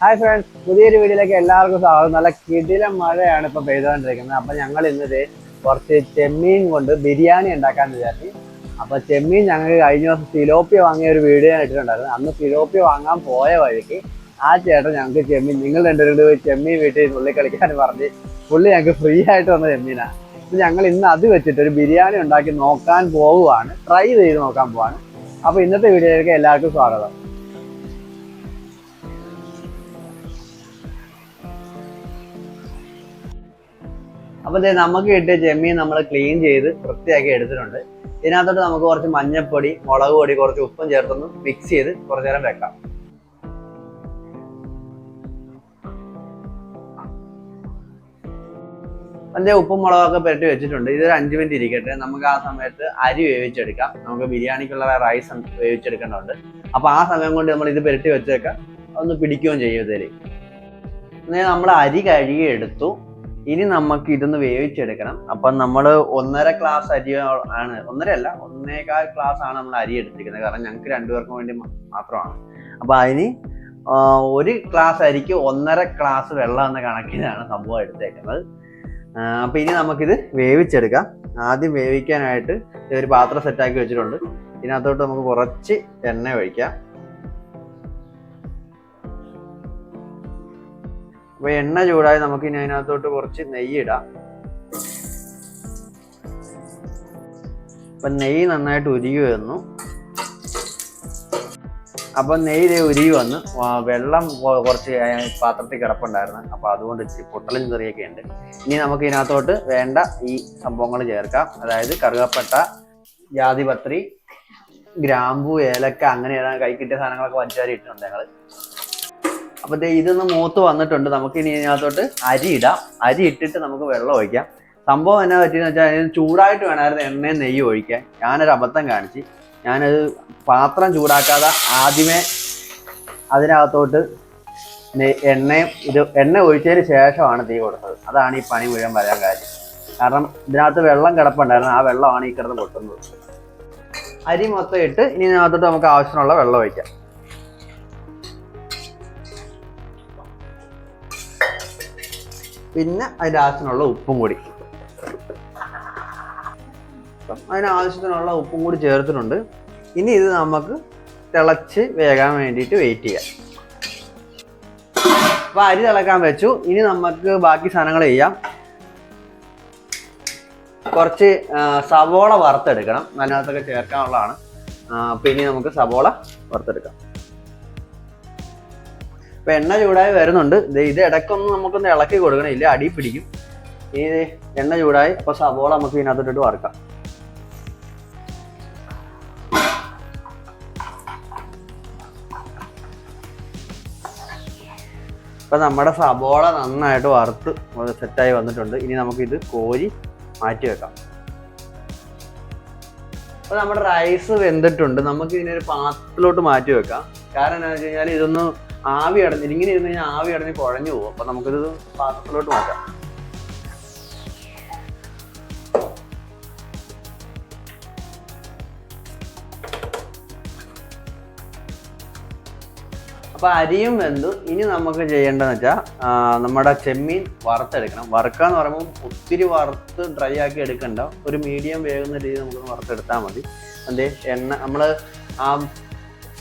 Hi friends, പുതിയൊരു വീഡിയോയിലേക്ക് എല്ലാവർക്കും സ്വാഗതം. നല്ല കിടിലം മഴയാണ് ഇപ്പോൾ പെയ്തുകൊണ്ടിരിക്കുന്നത്. അപ്പം ഞങ്ങൾ ഇന്നത് കുറച്ച് ചെമ്മീൻ കൊണ്ട് ബിരിയാണി ഉണ്ടാക്കാമെന്ന് വിചാരിച്ചു. അപ്പോൾ ചെമ്മീൻ ഞങ്ങൾക്ക് കഴിഞ്ഞ ദിവസം തിലോപ്പിയ വാങ്ങിയ ഒരു വീഡിയോ ഞാൻ ഇട്ടിട്ടുണ്ടായിരുന്നു. അന്ന് തിലോപ്പിയ വാങ്ങാൻ പോയ വഴിക്ക് ആ ചേട്ടൻ ഞങ്ങൾക്ക് ചെമ്മീൻ, നിങ്ങൾ രണ്ടുപേരും ചെമ്മീൻ വീട്ടിൽ ഉള്ളി കളിക്കാൻ പറഞ്ഞ് പുള്ളി ഞങ്ങൾക്ക് ഫ്രീ ആയിട്ട് വന്ന ചെമ്മീനാണ്. അപ്പം ഞങ്ങൾ ഇന്ന് അത് വെച്ചിട്ട് ഒരു ബിരിയാണി ഉണ്ടാക്കി നോക്കാൻ പോവുകയാണ്, ട്രൈ ചെയ്ത് നോക്കാൻ പോവാണ്. അപ്പോൾ ഇന്നത്തെ വീഡിയോയിലേക്ക് എല്ലാവർക്കും സ്വാഗതം. അപ്പോൾ നമുക്ക് കിട്ടിയ ചെമ്മീൻ നമ്മൾ ക്ലീൻ ചെയ്ത് വൃത്തിയാക്കി എടുത്തിട്ടുണ്ട്. ഇതിനകത്തോട്ട് നമുക്ക് കുറച്ച് മഞ്ഞൾപ്പൊടി, മുളക് പൊടി, കുറച്ച് ഉപ്പും ചേർത്തൊന്ന് മിക്സ് ചെയ്ത് കുറച്ചു നേരം വെക്കാം. അതിൻ്റെ ഉപ്പും മുളകൊക്കെ പുരട്ടി വെച്ചിട്ടുണ്ട്. ഇതൊരു 5 മിനിറ്റ് ഇരിക്കട്ടെ. നമുക്ക് ആ സമയത്ത് അരി വേവിച്ചെടുക്കാം. നമുക്ക് ബിരിയാണിക്കുള്ള റൈസ് വേവിച്ചെടുക്കേണ്ടതുണ്ട്. അപ്പോൾ ആ സമയം കൊണ്ട് നമ്മൾ ഇത് പുരട്ടി വെച്ചേക്കാം, ഒന്ന് പിടിക്കുകയും ചെയ്യും ഇതിൽ. നമ്മൾ അരി കഴുകി എടുത്തു. ഇനി നമുക്ക് ഇതൊന്ന് വേവിച്ചെടുക്കണം. അപ്പം നമ്മൾ 1.5 ഗ്ലാസ് അരി ആണ്, 1.5 ഗ്ലാസ് ആണ് നമ്മൾ അരി എടുത്തിരിക്കുന്നത്. കാരണം ഞങ്ങൾക്ക് 2 പേർക്കും വേണ്ടി മാത്രമാണ്. അപ്പം അതിന് 1 ഗ്ലാസ് അരിക്ക് 1.5 ഗ്ലാസ് വെള്ളം എന്ന കണക്കിനാണ് സംഭവം എടുത്തേക്കുന്നത്. അപ്പം ഇനി നമുക്കിത് വേവിച്ചെടുക്കാം. ആദ്യം വേവിക്കാനായിട്ട് ഒരു പാത്രം സെറ്റാക്കി വെച്ചിട്ടുണ്ട്. ഇതിനകത്തോട്ട് നമുക്ക് കുറച്ച് എണ്ണ ഒഴിക്കാം. അപ്പോൾ എണ്ണ ചൂടായി നമുക്ക് ഇനി അതിനകത്തോട്ട് കുറച്ച് നെയ്യ് ഇടാം. അപ്പം നെയ്യ് നന്നായിട്ട് ഉരുകി വന്നു. അപ്പം നെയ്യ് ഉരുകി വന്ന് വെള്ളം കുറച്ച് പാത്രത്തിൽ കിടപ്പുണ്ടായിരുന്നു. അപ്പോൾ അതുകൊണ്ട് ഇച്ചിരി പൊട്ടലും ചെറിയൊക്കെ ഉണ്ട്. ഇനി നമുക്ക് ഇതിനകത്തോട്ട് വേണ്ട ഈ സംഭവങ്ങൾ ചേർക്കാം. അതായത് കറുകപ്പട്ട, ജാതിപത്രി, ഗ്രാമ്പു, ഏലക്ക, അങ്ങനെ കൈ കിട്ടിയ സാധനങ്ങളൊക്കെ വച്ചാരി ഇട്ടിട്ടുണ്ട് ഞങ്ങൾ. അപ്പോൾ ഇതൊന്ന് മൂത്ത് വന്നിട്ടുണ്ട്. നമുക്ക് ഇനി ഇതിനകത്തോട്ട് അരി ഇടാം. അരി ഇട്ടിട്ട് നമുക്ക് വെള്ളം ഒഴിക്കാം. സംഭവം എന്നാ പറ്റിയെന്ന് വെച്ചാൽ അതിന് ചൂടായിട്ട് വേണമായിരുന്നു എണ്ണയും നെയ്യ് ഒഴിക്കാൻ. ഞാനൊരു അബദ്ധം കാണിച്ച്, ഞാനത് പാത്രം ചൂടാക്കാതെ ആദ്യമേ അതിനകത്തോട്ട് എണ്ണ ഒഴിച്ചതിന് ശേഷമാണ് തീ കൊടുത്തത്. അതാണ് ഈ പണി മുഴുവൻ വരാൻ കാര്യം. കാരണം ഇതിനകത്ത് വെള്ളം കിടപ്പുണ്ടായിരുന്നു, ആ വെള്ളമാണ് ഈ കിടന്ന് പൊട്ടുന്നത്. അരി മൊത്തം ഇട്ട് ഇനി ഇതിനകത്തോട്ട് നമുക്ക് ആവശ്യമുള്ള വെള്ളം ഒഴിക്കാം. പിന്നെ അതിൻ്റെ ആവശ്യത്തിനുള്ള ഉപ്പും കൂടി, അപ്പം അതിനാവശ്യത്തിനുള്ള ഉപ്പും കൂടി ചേർത്തിട്ടുണ്ട്. ഇനി ഇത് നമുക്ക് തിളച്ച് വേകാൻ വേണ്ടിയിട്ട് വെയിറ്റ് ചെയ്യാം. അപ്പോൾ അരി തിളക്കാൻ വെച്ചു. ഇനി നമുക്ക് ബാക്കി സാധനങ്ങൾ ചെയ്യാം. കുറച്ച് സവോള വറുത്തെടുക്കണം, അതിനകത്തൊക്കെ ചേർക്കാനുള്ളതാണ്. അപ്പോൾ ഇനി നമുക്ക് സവോള വറുത്തെടുക്കാം. അപ്പോൾ എണ്ണ ചൂടായി വരുന്നുണ്ട്. ഇത് ഇടയ്ക്കൊന്ന് നമുക്കൊന്ന് ഇളക്കി കൊടുക്കണം, ഇല്ല അടി പിടിക്കും. ഇത് എണ്ണ ചൂടായി. അപ്പോൾ സവോള നമുക്ക് ഇതിനകത്തോട്ട് വറുക്കാം. അപ്പം നമ്മുടെ സവോള നന്നായിട്ട് വറുത്ത് സെറ്റായി വന്നിട്ടുണ്ട്. ഇനി നമുക്കിത് കോരി മാറ്റി വെക്കാം. അപ്പോൾ നമ്മുടെ റൈസ് വെന്തിട്ടുണ്ട്. നമുക്ക് ഇതിനൊരു പാത്രത്തിലോട്ട് മാറ്റി വെക്കാം. കാരണം എന്താണെന്ന് വെച്ച് കഴിഞ്ഞാൽ ഇതൊന്ന് ആവി അടഞ്ഞ് ഇങ്ങനെ ഇരുന്ന് കഴിഞ്ഞാൽ ആവി അടഞ്ഞ് കുഴഞ്ഞു പോകും. അപ്പം നമുക്കിത് പാത്രത്തിലോട്ട് മാറ്റാം. അപ്പോൾ അരിയും വെന്തു. ഇനി നമുക്ക് ചെയ്യേണ്ടതെന്ന് വെച്ചാൽ നമ്മുടെ ചെമ്മീൻ വറുത്തെടുക്കണം. വറുക്കാന്ന് പറയുമ്പോൾ ഒത്തിരി വറുത്ത് ഡ്രൈ ആക്കി എടുക്കണ്ട, ഒരു മീഡിയം വേകുന്ന രീതി നമുക്കൊന്ന് വറുത്തെടുത്താൽ മതി. അതേ എണ്ണ നമ്മൾ ആ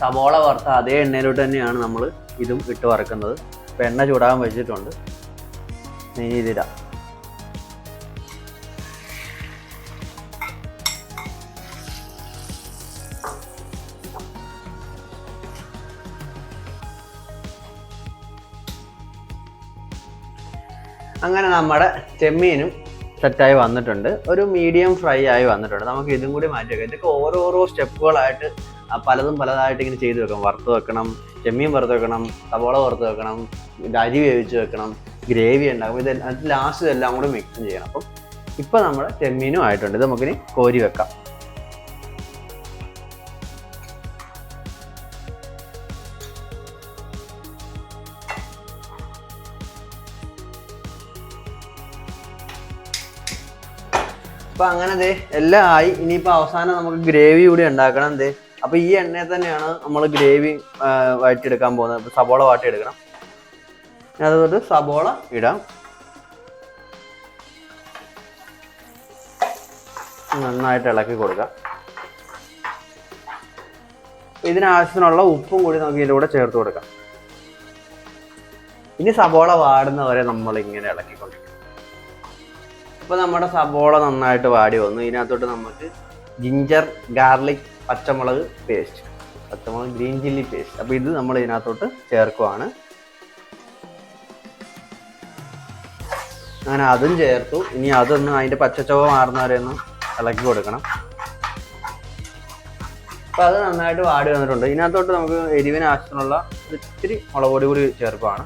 സവോള വറുത്ത അതേ എണ്ണയിലോട്ട് തന്നെയാണ് നമ്മൾ ഇതും ഇട്ട് വറുക്കുന്നത്. അപ്പോൾ എണ്ണ ചൂടാകാൻ വെച്ചിട്ടുണ്ട്. ഇനി ഇതിടാം. അങ്ങനെ നമ്മുടെ ചെമ്മീനും സെറ്റായി വന്നിട്ടുണ്ട്. ഒരു മീഡിയം ഫ്രൈ ആയി വന്നിട്ടുണ്ട്. നമുക്ക് ഇതും കൂടി മാറ്റി വെക്കാം. ഇതൊക്കെ ഓരോരോ സ്റ്റെപ്പുകളായിട്ട് പലതും പലതായിട്ട് ഇങ്ങനെ ചെയ്ത് വെക്കണം. വറുത്ത് വെക്കണം, ചെമ്മീൻ വറുത്ത് വെക്കണം, സവോള വറുത്ത് വെക്കണം, അരി വേവിച്ച് വെക്കണം, ഗ്രേവി ഉണ്ടാകും. ഇത് ലാസ്റ്റ് ഇതെല്ലാം കൂടി മിക്സ് ചെയ്യണം. അപ്പം ഇപ്പം നമ്മുടെ ചെമ്മീനും ആയിട്ടുണ്ട്. ഇത് നമുക്കിനി കോരി വെക്കാം. അപ്പോൾ അങ്ങനെ എല്ലാം ആയി. ഇനിയിപ്പോൾ അവസാനം നമുക്ക് ഗ്രേവി കൂടി ഉണ്ടാക്കണം. അപ്പോൾ ഈ എണ്ണയിൽ തന്നെയാണ് നമ്മൾ ഗ്രേവി വഴറ്റിയെടുക്കാൻ പോകുന്നത്. സവോള വാട്ടിയെടുക്കണം. അതുകൊണ്ട് സബോള ഇടാം. നന്നായിട്ട് ഇളക്കി കൊടുക്കാം. ഇതിനാവശ്യത്തിനുള്ള ഉപ്പും കൂടി നമുക്ക് ഇതിലൂടെ ചേർത്ത് കൊടുക്കാം. ഇനി സബോള വാടുന്നവരെ നമ്മൾ ഇങ്ങനെ ഇളക്കിക്കൊണ്ടിരിക്കും. ഇപ്പൊ നമ്മുടെ സബോള നന്നായിട്ട് വാടി വന്നു. ഇതിനകത്തോട്ട് നമുക്ക് ജിഞ്ചർ ഗാർലിക് പച്ചമുളക് പേസ്റ്റ്, പച്ചമുളക് ഗ്രീൻ ചില്ലി പേസ്റ്റ്, അപ്പൊ ഇത് നമ്മൾ ഇതിനകത്തോട്ട് ചേർക്കുവാണ്. അങ്ങനെ അതും ചേർത്തു. ഇനി അതൊന്ന് അതിന്റെ പച്ചച്ചവ മാറുന്നവരെ ഒന്ന് ഇളക്കി കൊടുക്കണം. അപ്പൊ അത് നന്നായിട്ട് വാടി വന്നിട്ടുണ്ട്. ഇതിനകത്തോട്ട് നമുക്ക് എരിവിന് ആവശ്യത്തിനുള്ള ഇത്തിരി മുളക് പൊടി കൂടി ചേർക്കുവാണ്.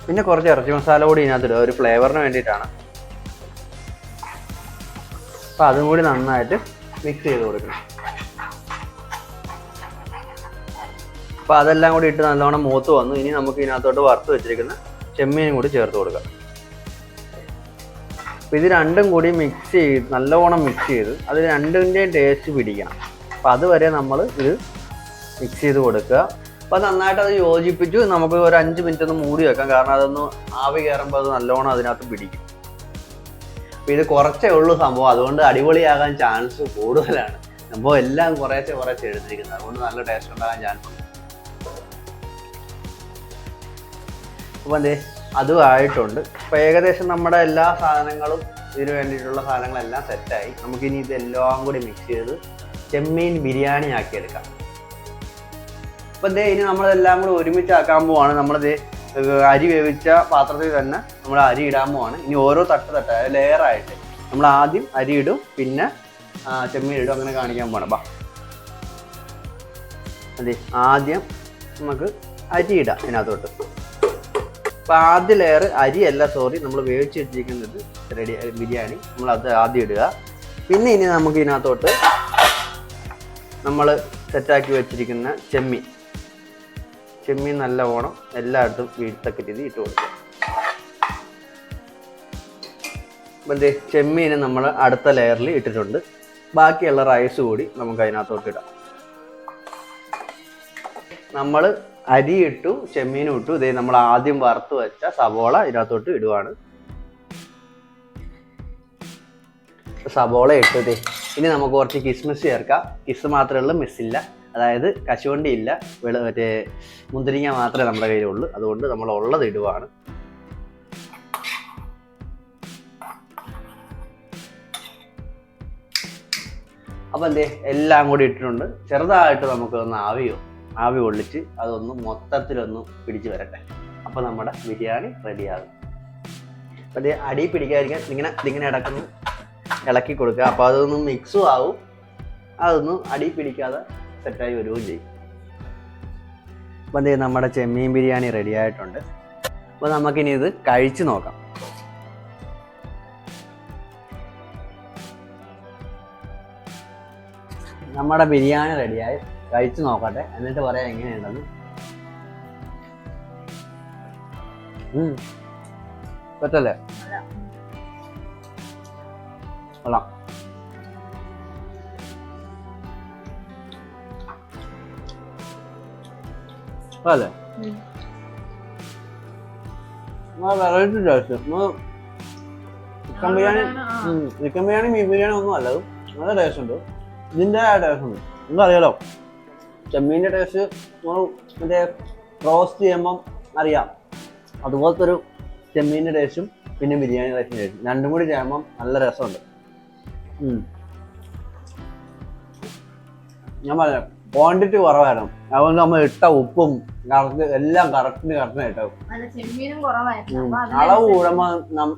പിന്നെ കുറച്ച് ഇറച്ചി മസാല കൂടി ഇതിനകത്തിടുക, ഒരു ഫ്ലേവറിന് വേണ്ടിയിട്ടാണ്. അപ്പം അതും കൂടി നന്നായിട്ട് മിക്സ് ചെയ്ത് കൊടുക്കണം. അപ്പം അതെല്ലാം കൂടി ഇട്ട് നല്ലോണം മൂത്ത് വന്നു. ഇനി നമുക്ക് ഇതിനകത്തോട്ട് വറുത്ത് വെച്ചിരിക്കുന്ന ചെമ്മീനും കൂടി ചേർത്ത് കൊടുക്കാം. അപ്പം ഇത് രണ്ടും കൂടി മിക്സ് ചെയ്ത് നല്ലോണം മിക്സ് ചെയ്ത് അത് രണ്ടിൻ്റെയും ടേസ്റ്റ് പിടിക്കണം. അപ്പം അതുവരെ നമ്മൾ ഇത് മിക്സ് ചെയ്ത് കൊടുക്കുക. അപ്പം നന്നായിട്ട് അത് യോജിപ്പിച്ചു നമുക്ക് ഒരു 5 മിനിറ്റ് ഒന്ന് മൂടി വെക്കാം. കാരണം അതൊന്ന് ആവി കയറുമ്പോൾ അത് നല്ലോണം അതിനകത്ത് പിടിക്കും. അപ്പം ഇത് കുറച്ചേ ഉള്ളൂ സംഭവം, അതുകൊണ്ട് അടിപൊളിയാകാൻ ചാൻസ് കൂടുതലാണ്. സംഭവം എല്ലാം കുറേശ്ശെ എടുത്തിരിക്കുന്നത്, അതുകൊണ്ട് നല്ല ടേസ്റ്റ് ഉണ്ടാകാൻ ചാൻസ് ഉണ്ട്. അപ്പം എന്തേ അതും ആയിട്ടുണ്ട്. അപ്പം ഏകദേശം നമ്മുടെ എല്ലാ സാധനങ്ങളും ഇതിന് വേണ്ടിയിട്ടുള്ള സാധനങ്ങളെല്ലാം സെറ്റായി. നമുക്കിനി ഇതെല്ലാം കൂടി മിക്സ് ചെയ്ത് ചെമ്മീൻ ബിരിയാണി ആക്കിയെടുക്കാം. അപ്പം ദേ ഇനി നമ്മളെല്ലാം കൂടി ഒരുമിച്ചാക്കാൻ പോവാണ്. നമ്മളിത് അരി വേവിച്ച പാത്രത്തിൽ തന്നെ നമ്മൾ അരി ഇടാൻ പോവാണ്. ഇനി ഓരോ തട്ടായ ലെയറായിട്ട് നമ്മൾ ആദ്യം അരി ഇടും, പിന്നെ ചെമ്മീൻ ഇടും, അങ്ങനെ കാണിക്കാൻ പോകണം. ബാ അതെ, ആദ്യം നമുക്ക് അരി ഇടാം ഇതിനകത്തോട്ട്. അപ്പം ആദ്യ ലെയർ അരിയല്ല, സോറി, നമ്മൾ വേവിച്ച് വെച്ചിരിക്കുന്നത് റെഡി ബിരിയാണി, നമ്മൾ അത് ആദ്യം ഇടുക. പിന്നെ ഇനി നമുക്ക് ഇതിനകത്തോട്ട് നമ്മൾ സെറ്റാക്കി വെച്ചിരിക്കുന്ന ചെമ്മീൻ നല്ലവണ്ണം എല്ലായിടത്തും വീഴ്ത്തക്ക രീതി ഇട്ട് കൊടുക്കുക. അപ്പം എന്തേ ചെമ്മീന് നമ്മൾ അടുത്ത ലെയറിൽ ഇട്ടിട്ടുണ്ട്. ബാക്കിയുള്ള റൈസ് കൂടി നമുക്ക് അതിനകത്തോട്ട് ഇടാം. നമ്മൾ അരി ഇട്ടു, ചെമ്മീനും ഇട്ടു. ഇതേ നമ്മൾ ആദ്യം വറുത്ത് വെച്ച സബോള ഇതിനകത്തോട്ട് ഇടുവാണ്. സബോള ഇട്ടു. ഇതേ ഇനി നമുക്ക് കുറച്ച് കിസ്മിസ് ചേർക്കാം. കിസ് മാത്രമേ ഉള്ളൂ, മിസ്സില്ല. അതായത് കശുവണ്ടി ഇല്ല, മറ്റേ മുന്തിരിങ്ങ മാത്രമേ നമ്മുടെ കയ്യിലുള്ളൂ. അതുകൊണ്ട് നമ്മൾ ഉള്ളത് ഇടുവാണ്. അപ്പം എന്തേ എല്ലാം കൂടി ഇട്ടിട്ടുണ്ട്. ചെറുതായിട്ട് നമുക്കൊന്ന് ആവി കൊള്ളിച്ച് അതൊന്ന് മൊത്തത്തിലൊന്ന് പിടിച്ച് വരട്ടെ. അപ്പം നമ്മുടെ ബിരിയാണി റെഡിയാകും. അപ്പം അതേ അടി പിടിക്കാതിരിക്കാൻ ഇങ്ങനെ ഇടക്കൊന്ന് ഇളക്കി കൊടുക്കുക. അപ്പോൾ അതൊന്നും മിക്സും ആവും, അതൊന്നും അടി പിടിക്കാതെ സെറ്റായി വരികയും ചെയ്യും. അപ്പം എന്തേ നമ്മുടെ ചെമ്മീൻ ബിരിയാണി റെഡി ആയിട്ടുണ്ട്. അപ്പോൾ നമുക്കിനി ഇത് കഴിച്ച് നോക്കാം. നമ്മുടെ ബിരിയാണി റെഡിയായി, കഴിച്ചു നോക്കട്ടെ, എന്നിട്ട് പറയാം എങ്ങനെയുണ്ടെന്ന്. പറ്റല്ലേ? കൊള്ളാം. അല്ലേ വെറൈറ്റി ടേസ്റ്റ്. ചിക്കൻ ബിരിയാണി മീൻ ബിരിയാണി ഒന്നും അല്ല, നല്ല ടേസ്റ്റ് ഉണ്ട്. ഇതിൻ്റെ ടേസ്റ്റ് ഉണ്ട്. നിങ്ങൾക്കറിയാലോ ചെമ്മീൻ്റെ ടേസ്റ്റ് നമ്മൾ മറ്റേ റോസ്റ്റ് ചെയ്യുമ്പം അറിയാം. അതുപോലത്തെ ഒരു ചെമ്മീൻ്റെ ടേസ്റ്റും പിന്നെ ബിരിയാണി റൈസിൻ്റെ ടേസ്റ്റും രണ്ടും കൂടി ചെയ്യുമ്പം നല്ല രസമുണ്ട്. ഞാൻ പറയാം ക്വാണ്ടിറ്റി കുറവായിരുന്നു, അതുകൊണ്ട് നമ്മൾ ഇട്ട ഉപ്പും എല്ലാം കറക്റ്റിന് ഇട്ടു. അളവ് കൂടുമ്പോൾ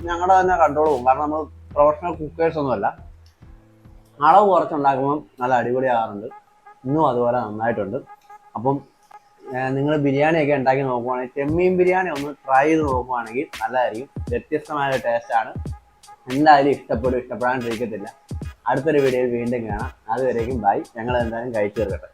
ഞങ്ങളുടെ തന്നെ കൺട്രോൾ പോകും. കാരണം നമ്മൾ പ്രൊഫഷണൽ കുക്കേഴ്സ് ഒന്നുമല്ല. അളവ് കുറച്ചുണ്ടാക്കുമ്പോൾ നല്ല അടിപൊളിയാകാറുണ്ട്. ഇന്നും അതുപോലെ നന്നായിട്ടുണ്ട്. അപ്പം നിങ്ങൾ ബിരിയാണിയൊക്കെ ഉണ്ടാക്കി നോക്കുവാണെങ്കിൽ ചെമ്മീൻ ബിരിയാണി ഒന്ന് ട്രൈ ചെയ്ത് നോക്കുവാണെങ്കിൽ നല്ലതായിരിക്കും. വ്യത്യസ്തമായ ടേസ്റ്റാണ്. എന്തായാലും ഇഷ്ടപ്പെടാണ്ടിരിക്കത്തില്ല. അടുത്തൊരു വീഡിയോയിൽ വീണ്ടും കാണാം. അതുവരേക്കും ബൈ. ഞങ്ങൾ എന്തായാലും കഴിച്ചു തീർക്കട്ടെ.